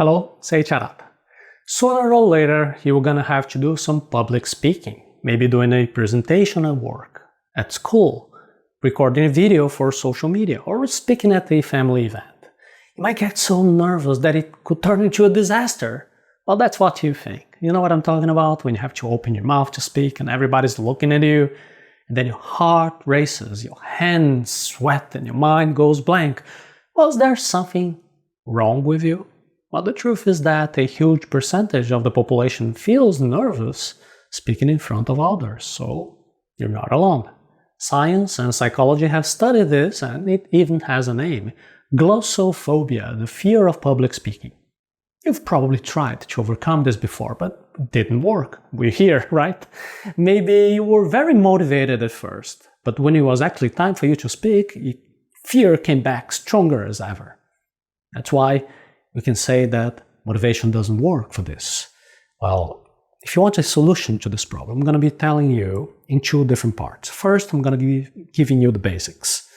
Hello, Seiiti Arata. Sooner or later, you're gonna have to do some public speaking, maybe doing a presentation at work, at school, recording a video for social media, or speaking at a family event. You might get so nervous that it could turn into a disaster. Well, that's what you think. You know what I'm talking about? When you have to open your mouth to speak and everybody's looking at you, and then your heart races, your hands sweat, and your mind goes blank. Was there something wrong with you? Well, the truth is that a huge percentage of the population feels nervous speaking in front of others, so you're not alone. Science and psychology have studied this, and it even has a name: glossophobia, the fear of public speaking. You've probably tried to overcome this before, but it didn't work. We're here, right? Maybe you were very motivated at first, but when it was actually time for you to speak, fear came back stronger as ever. That's why we can say that motivation doesn't work for this. Well, if you want a solution to this problem, I'm going to be telling you in two different parts. First, I'm going to be giving you the basics.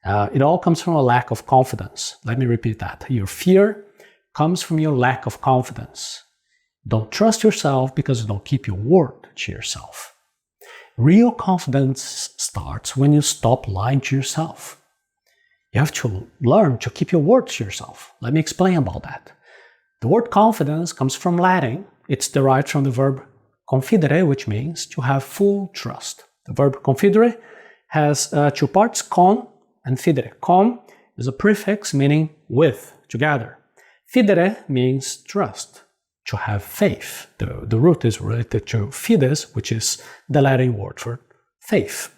It all comes from a lack of confidence. Let me repeat that. Your fear comes from your lack of confidence. Don't trust yourself because you don't keep your word to yourself. Real confidence starts when you stop lying to yourself. You have to learn to keep your word to yourself. Let me explain about that. The word confidence comes from Latin. It's derived from the verb confidere, which means to have full trust. The verb confidere has two parts, con and fidere. Con is a prefix meaning with, together. Fidere means trust, to have faith. The root is related to fides, which is the Latin word for faith.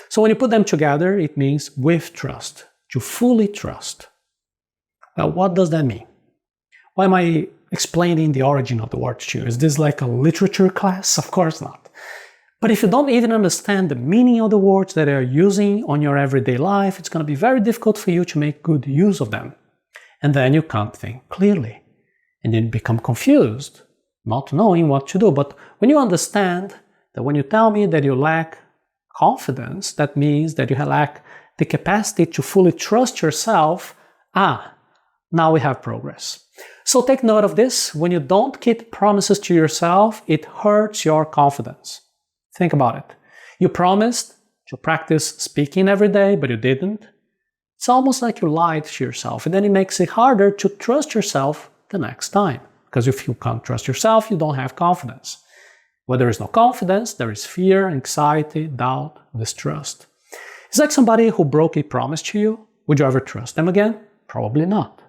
So when you put them together, it means with trust, to fully trust. Well, what does that mean? Why am I explaining the origin of the word to you? Is this like a literature class? Of course not. But if you don't even understand the meaning of the words that you're using on your everyday life, it's going to be very difficult for you to make good use of them. And then you can't think clearly. And then become confused, not knowing what to do. But when you understand that when you tell me that you lack confidence, that means that you lack the capacity to fully trust yourself, now we have progress. So take note of this. When you don't keep promises to yourself, it hurts your confidence. Think about it. You promised to practice speaking every day, but you didn't. It's almost like you lied to yourself, and then it makes it harder to trust yourself the next time. Because if you can't trust yourself, you don't have confidence. When there is no confidence, there is fear, anxiety, doubt, distrust. It's like somebody who broke a promise to you. Would you ever trust them again? Probably not.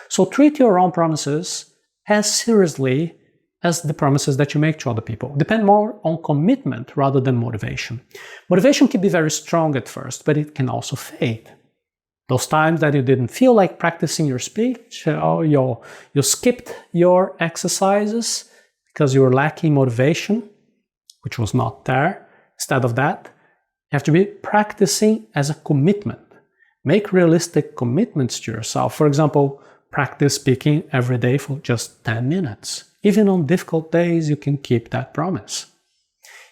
So treat your own promises as seriously as the promises that you make to other people. Depend more on commitment rather than motivation. Motivation can be very strong at first, but it can also fade. Those times that you didn't feel like practicing your speech, or you skipped your exercises because you were lacking motivation, which was not there. Instead of that, you have to be practicing as a commitment. Make realistic commitments to yourself. For example, practice speaking every day for just 10 minutes. Even on difficult days, you can keep that promise.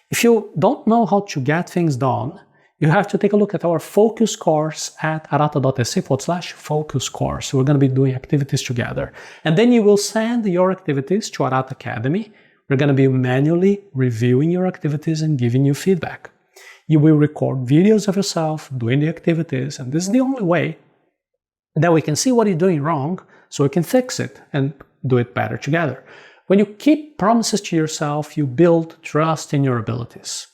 If you don't know how to get things done, you have to take a look at our focus course at arata.se/focus course. We're going to be doing activities together. And then you will send your activities to Arata Academy. We're going to be manually reviewing your activities and giving you feedback. You will record videos of yourself doing the activities, and this is the only way that we can see what you're doing wrong so we can fix it and do it better together. When you keep promises to yourself, you build trust in your abilities.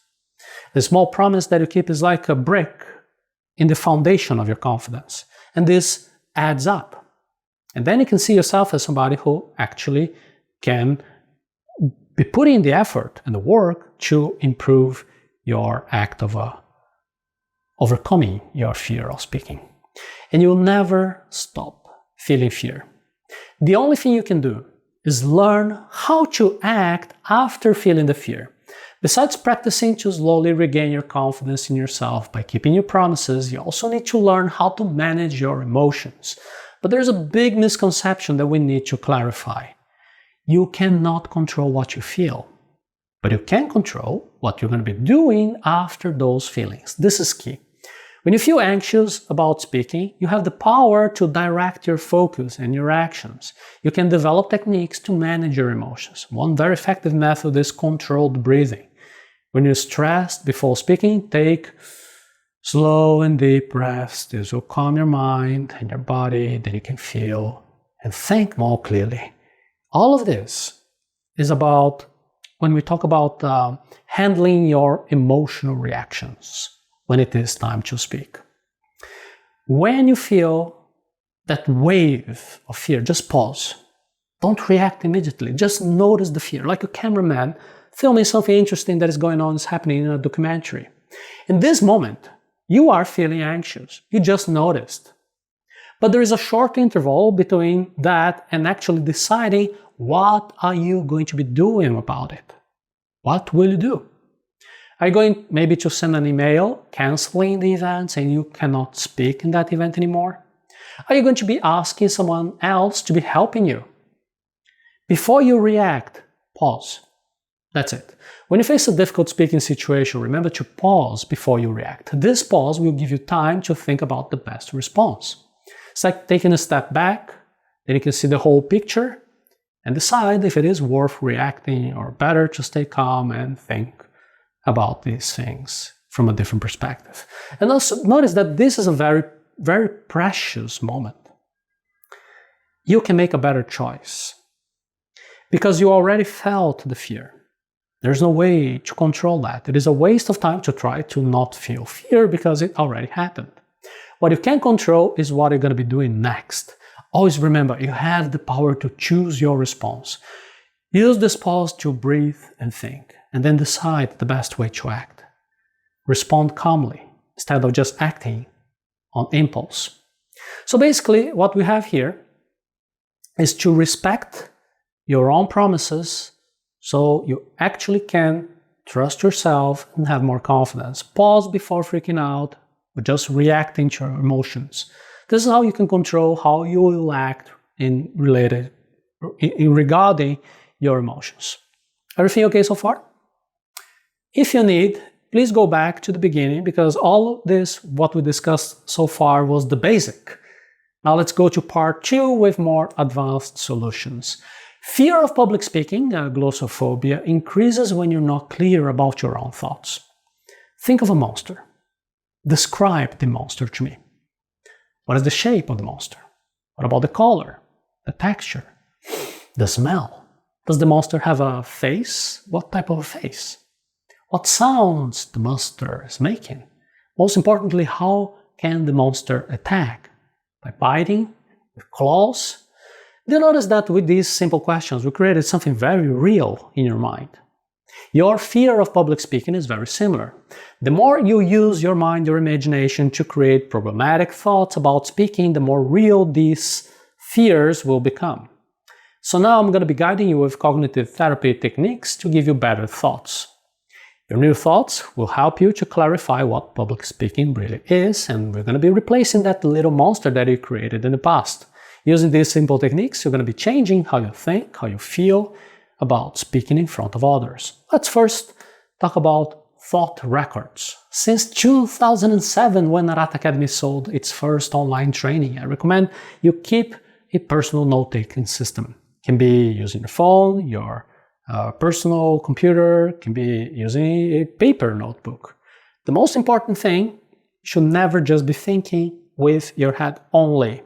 The small promise that you keep is like a brick in the foundation of your confidence, and this adds up. And then you can see yourself as somebody who actually can be putting in the effort and the work to improve your act of overcoming your fear of speaking. And you'll never stop feeling fear. The only thing you can do is learn how to act after feeling the fear. Besides practicing to slowly regain your confidence in yourself by keeping your promises, you also need to learn how to manage your emotions. But there's a big misconception that we need to clarify. You cannot control what you feel, but you can control what you're going to be doing after those feelings. This is key. When you feel anxious about speaking, you have the power to direct your focus and your actions. You can develop techniques to manage your emotions. One very effective method is controlled breathing. When you're stressed before speaking, take slow and deep breaths. This will calm your mind and your body, then you can feel and think more clearly. All of this is about when we talk about handling your emotional reactions when it is time to speak. When you feel that wave of fear, just pause. Don't react immediately. Just notice the fear, like a cameraman filming something interesting that is going on, is happening in a documentary. In this moment, you are feeling anxious. You just noticed. But there is a short interval between that and actually deciding what are you going to be doing about it. What will you do? Are you going maybe to send an email canceling the event, saying you cannot speak in that event anymore? Are you going to be asking someone else to be helping you? Before you react, pause. That's it. When you face a difficult speaking situation, remember to pause before you react. This pause will give you time to think about the best response. It's like taking a step back, then you can see the whole picture and decide if it is worth reacting or better to stay calm and think about these things from a different perspective. And also notice that this is a very, very precious moment. You can make a better choice because you already felt the fear. There's no way to control that. It is a waste of time to try to not feel fear because it already happened. What you can control is what you're going to be doing next. Always remember, you have the power to choose your response. Use this pause to breathe and think, and then decide the best way to act. Respond calmly instead of just acting on impulse. So basically, what we have here is to respect your own promises so you actually can trust yourself and have more confidence. Pause before freaking out or just reacting to your emotions. This is how you can control how you will act regarding your emotions. Everything okay so far? If you need, please go back to the beginning because all of this, what we discussed so far, was the basic. Now let's go to part 2 with more advanced solutions. Fear of public speaking, glossophobia, increases when you're not clear about your own thoughts. Think of a monster. Describe the monster to me. What is the shape of the monster? What about the color, the texture, the smell? Does the monster have a face? What type of a face? What sounds the monster is making? Most importantly, how can the monster attack? By biting? With claws? Do you notice that with these simple questions, we created something very real in your mind? Your fear of public speaking is very similar. The more you use your mind, your imagination to create problematic thoughts about speaking, the more real these fears will become. So now I'm going to be guiding you with cognitive therapy techniques to give you better thoughts. Your new thoughts will help you to clarify what public speaking really is, and we're going to be replacing that little monster that you created in the past. Using these simple techniques, you're going to be changing how you think, how you feel about speaking in front of others. Let's first talk about thought records. Since 2007, when Arata Academy sold its first online training, I recommend you keep a personal note-taking system. It can be using your phone, your personal computer, it can be using a paper notebook. The most important thing, you should never just be thinking with your head only.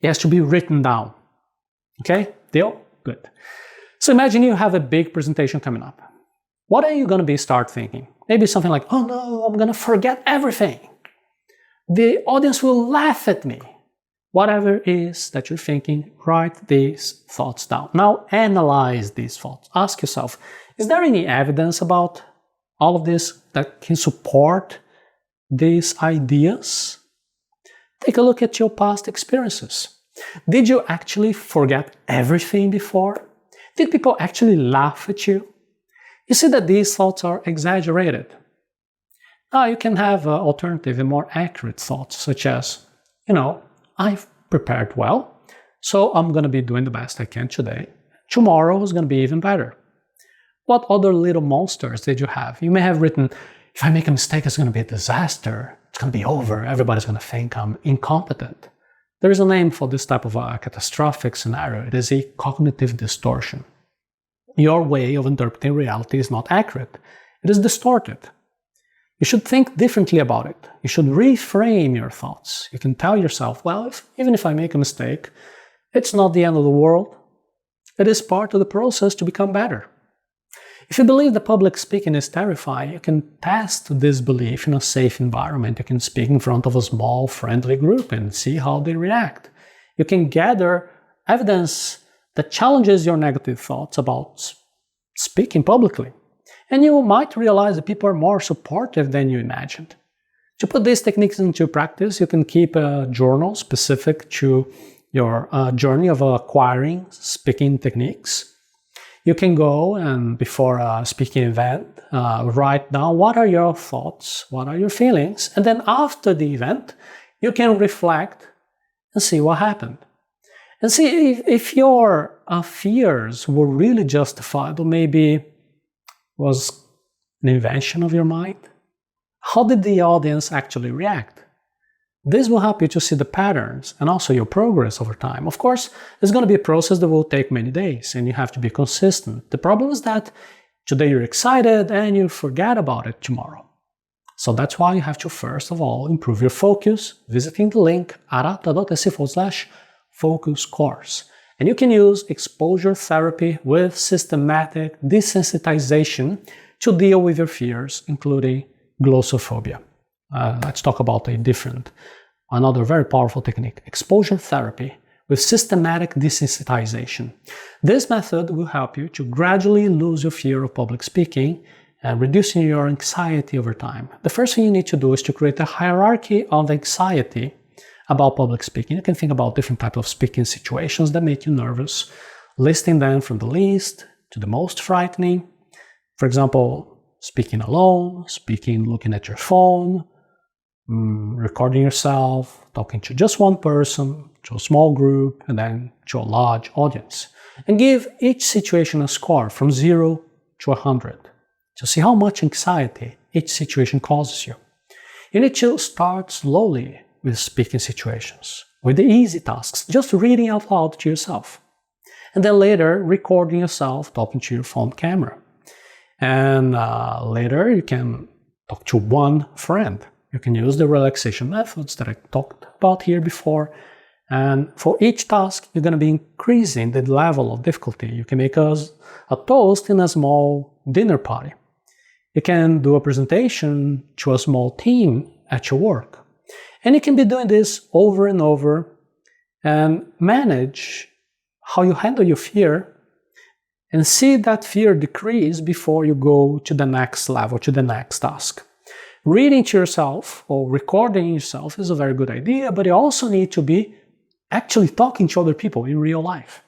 It has to be written down. Okay? Deal? Good. So imagine you have a big presentation coming up. What are you going to start thinking? Maybe something like, oh no, I'm going to forget everything. The audience will laugh at me. Whatever it is that you're thinking, write these thoughts down. Now analyze these thoughts. Ask yourself, is there any evidence about all of this that can support these ideas? Take a look at your past experiences. Did you actually forget everything before? Did people actually laugh at you? You see that these thoughts are exaggerated. Now you can have alternative and more accurate thoughts, such as, I've prepared well, so I'm going to be doing the best I can today. Tomorrow is going to be even better. What other little monsters did you have? You may have written, if I make a mistake, it's going to be a disaster. it's going to be over. Everybody's going to think I'm incompetent. There is a name for this type of a catastrophic scenario. It is a cognitive distortion. Your way of interpreting reality is not accurate. It is distorted. You should think differently about it. You should reframe your thoughts. You can tell yourself, well, even if I make a mistake, it's not the end of the world. It is part of the process to become better. If you believe that public speaking is terrifying, you can test this belief in a safe environment. You can speak in front of a small, friendly group and see how they react. You can gather evidence that challenges your negative thoughts about speaking publicly. And you might realize that people are more supportive than you imagined. To put these techniques into practice, you can keep a journal specific to your journey of acquiring speaking techniques. You can go and before a speaking event, write down what are your thoughts, what are your feelings, and then after the event, you can reflect and see what happened. And see if your fears were really justified or maybe was an invention of your mind. How did the audience actually react? This will help you to see the patterns and also your progress over time. Of course, it's going to be a process that will take many days and you have to be consistent. The problem is that today you're excited and you forget about it tomorrow. So that's why you have to first of all improve your focus, visiting the link arata.se/focus course. And you can use exposure therapy with systematic desensitization to deal with your fears, including glossophobia. Let's talk about another very powerful technique, exposure therapy with systematic desensitization. This method will help you to gradually lose your fear of public speaking and reducing your anxiety over time. The first thing you need to do is to create a hierarchy of anxiety about public speaking. You can think about different types of speaking situations that make you nervous, listing them from the least to the most frightening. For example, speaking alone, speaking looking at your phone, recording yourself, talking to just one person, to a small group, and then to a large audience. And give each situation a score from 0 to 100 to see how much anxiety each situation causes you. You need to start slowly with speaking situations, with the easy tasks, just reading out loud to yourself. And then later, recording yourself talking to your phone camera. And later, you can talk to one friend. You can use the relaxation methods that I talked about here before. And for each task, you're going to be increasing the level of difficulty. You can make a toast in a small dinner party. You can do a presentation to a small team at your work. And you can be doing this over and over and manage how you handle your fear and see that fear decrease before you go to the next level, to the next task. Reading to yourself or recording yourself is a very good idea, but you also need to be actually talking to other people in real life.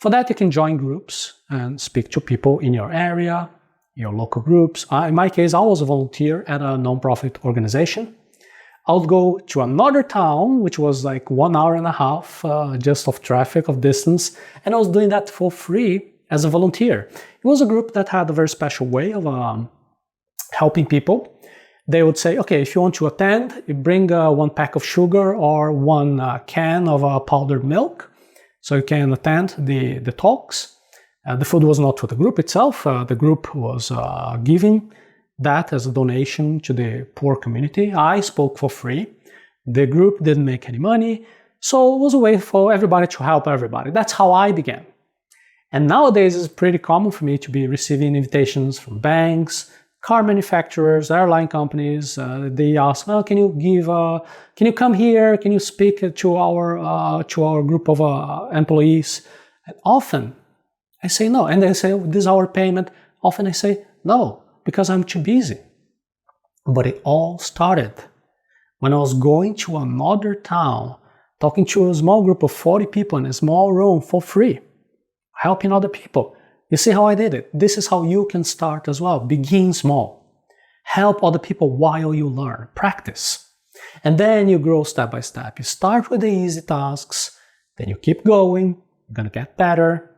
For that, you can join groups and speak to people in your area, your local groups. In my case, I was a volunteer at a non-profit organization. I would go to another town, which was like 1.5 hours just of traffic, of distance, and I was doing that for free as a volunteer. It was a group that had a very special way of helping people. They would say, okay, if you want to attend, you bring 1 pack of sugar or 1 can of powdered milk, so you can attend the talks. The food was not for the group itself. The group was giving that as a donation to the poor community. I spoke for free. The group didn't make any money, so it was a way for everybody to help everybody. That's how I began. And nowadays it's pretty common for me to be receiving invitations from banks, car manufacturers, airline companies. They ask, "Oh, can you come here? Can you speak to our group of employees?" And often I say no, and they say, "Oh, this is our payment." Often I say no, because I'm too busy. But it all started when I was going to another town, talking to a small group of 40 people in a small room for free, helping other people. You see how I did it? This is how you can start as well. Begin small. Help other people while you learn. Practice. And then you grow step by step. You start with the easy tasks, then you keep going, you're going to get better.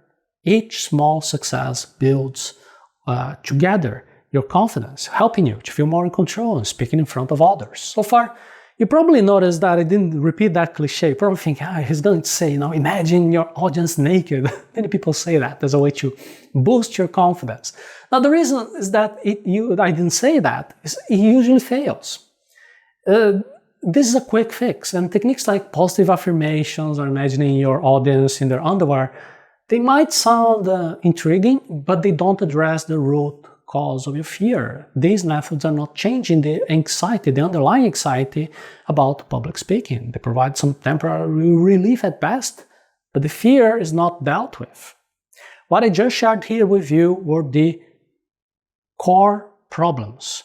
Each small success builds together your confidence, helping you to feel more in control and speaking in front of others. So far, you probably noticed that I didn't repeat that cliche. You probably think, he's going to say, imagine your audience naked. Many people say that as a way to boost your confidence. Now, the reason is that I didn't say that, is it usually fails. This is a quick fix, and techniques like positive affirmations or imagining your audience in their underwear, they might sound intriguing, but they don't address the root cause of your fear. These methods are not changing the anxiety, the underlying anxiety about public speaking. They provide some temporary relief at best, but the fear is not dealt with. What I just shared here with you were the core problems.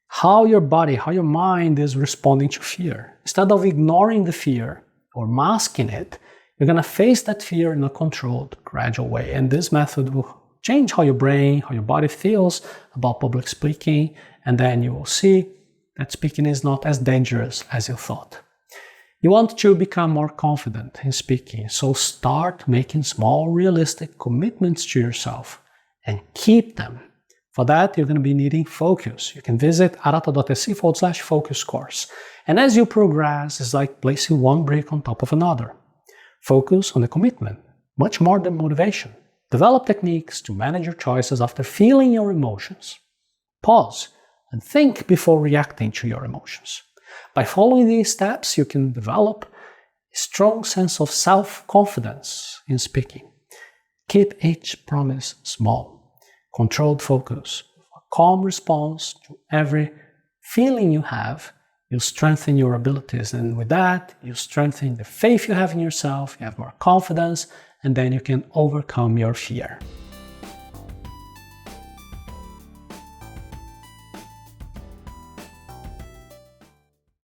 How your body, how your mind is responding to fear. Instead of ignoring the fear or masking it, you're going to face that fear in a controlled, gradual way. And this method will change how your brain, how your body feels about public speaking, and then you will see that speaking is not as dangerous as you thought. You want to become more confident in speaking, so start making small, realistic commitments to yourself and keep them. For that, you're going to be needing focus. You can visit arata.se/focus course. And as you progress, it's like placing one brick on top of another. Focus on the commitment, much more than motivation. Develop techniques to manage your choices after feeling your emotions. Pause and think before reacting to your emotions. By following these steps, you can develop a strong sense of self-confidence in speaking. Keep each promise small. Controlled focus, a calm response to every feeling you have, you strengthen your abilities, and with that, you strengthen the faith you have in yourself, you have more confidence, and then you can overcome your fear.